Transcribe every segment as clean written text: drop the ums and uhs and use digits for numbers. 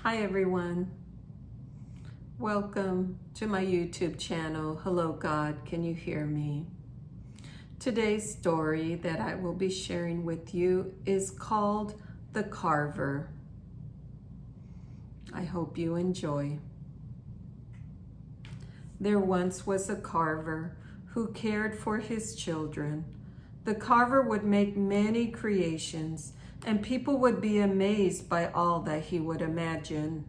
Hi everyone. Welcome to my YouTube channel. Hello God, can you hear me? Today's story that I will be sharing with you is called The Carver. I hope you enjoy. There once was a carver who cared for his children. The carver would make many creations, and people would be amazed by all that he would imagine.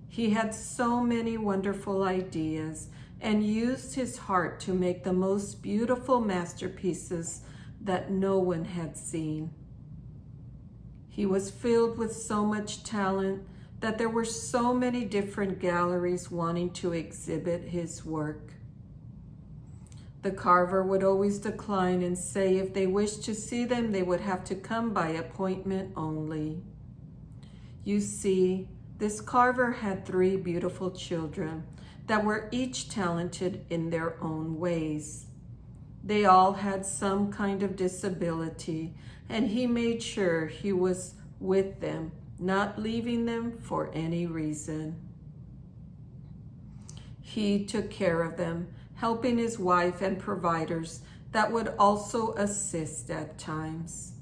He had so many wonderful ideas and used his heart to make the most beautiful masterpieces that no one had seen. He was filled with so much talent that there were so many different galleries wanting to exhibit his work. The carver would always decline and say if they wished to see them, they would have to come by appointment only. You see, this carver had 3 beautiful children that were each talented in their own ways. They all had some kind of disability, and he made sure he was with them, not leaving them for any reason. He took care of them, helping his wife and providers that would also assist at times.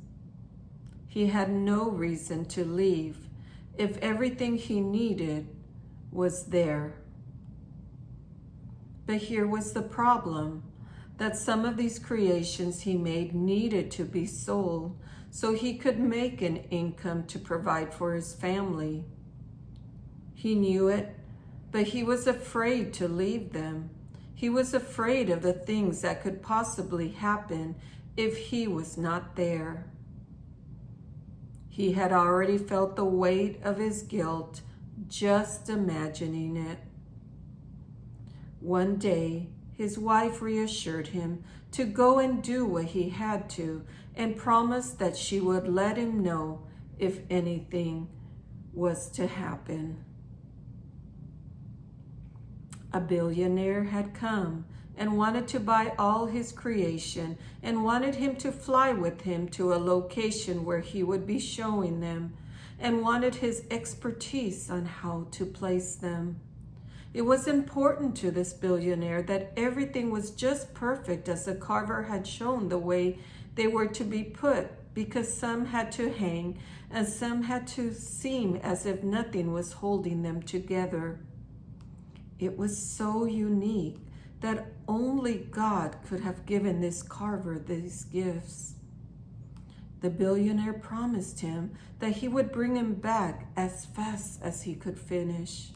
He had no reason to leave if everything he needed was there. But here was the problem, that some of these creations he made needed to be sold so he could make an income to provide for his family. He knew it, but he was afraid to leave them. He was afraid of the things that could possibly happen if he was not there. He had already felt the weight of his guilt just imagining it. One day, his wife reassured him to go and do what he had to and promised that she would let him know if anything was to happen. A billionaire had come and wanted to buy all his creation and wanted him to fly with him to a location where he would be showing them and wanted his expertise on how to place them. It was important to this billionaire that everything was just perfect as the carver had shown the way they were to be put, because some had to hang and some had to seem as if nothing was holding them together. It was so unique that only God could have given this carver these gifts. The billionaire promised him that he would bring him back as fast as he could finish.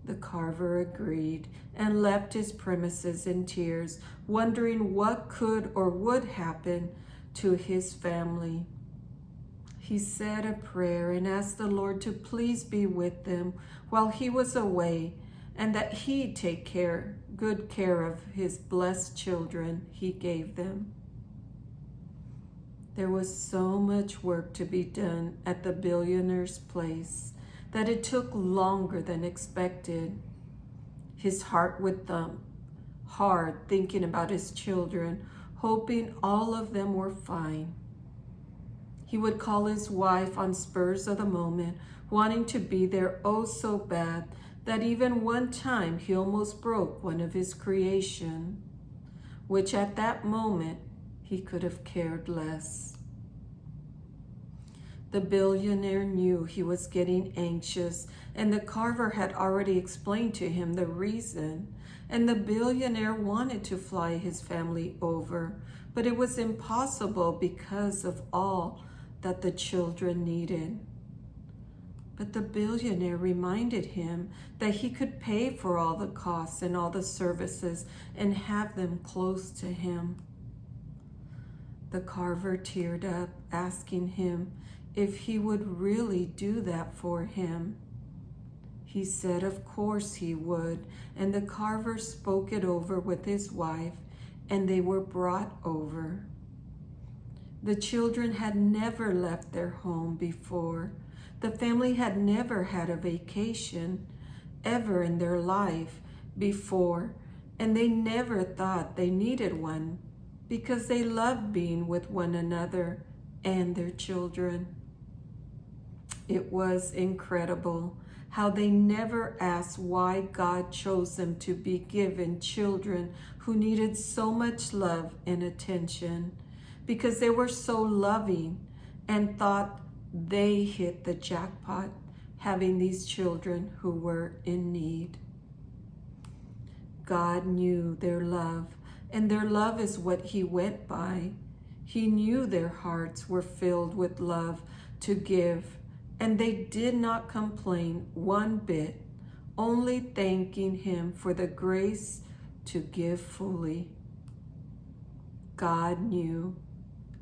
The carver agreed and left his premises in tears, wondering what could or would happen to his family. He said a prayer and asked the Lord to please be with them while he was away, and that he'd take good care of his blessed children he gave them. There was so much work to be done at the billionaire's place that it took longer than expected. His heart would thump hard thinking about his children, hoping all of them were fine. He would call his wife on spurs of the moment, wanting to be there oh so bad that even one time he almost broke one of his creation, which at that moment he could have cared less. The billionaire knew he was getting anxious, and the carver had already explained to him the reason, and the billionaire wanted to fly his family over, but it was impossible because of all that the children needed. But the billionaire reminded him that he could pay for all the costs and all the services and have them close to him. The carver teared up, asking him if he would really do that for him. He said of course he would, and the carver spoke it over with his wife, and they were brought over. The children had never left their home before. The family had never had a vacation ever in their life before, and they never thought they needed one because they loved being with one another and their children. It was incredible how they never asked why God chose them to be given children who needed so much love and attention, because they were so loving and thought they hit the jackpot having these children who were in need. God knew their love, and their love is what he went by. He knew their hearts were filled with love to give, and they did not complain one bit, only thanking him for the grace to give fully. God knew,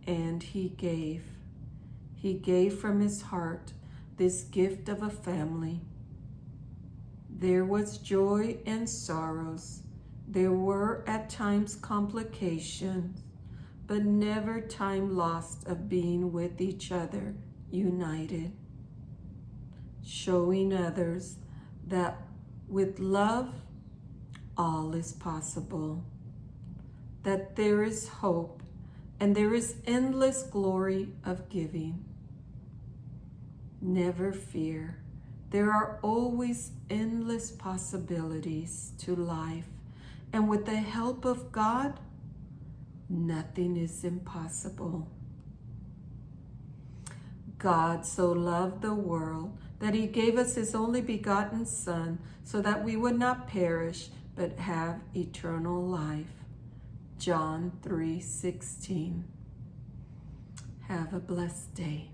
and he gave. He gave from his heart this gift of a family. There was joy and sorrows. There were at times complications, but never time lost of being with each other, united, showing others that with love, all is possible, that there is hope and there is endless glory of giving. Never fear. There are always endless possibilities to life, and with the help of God, nothing is impossible. God so loved the world that he gave us his only begotten Son, so that we would not perish but have eternal life. John 3:16. Have a blessed day.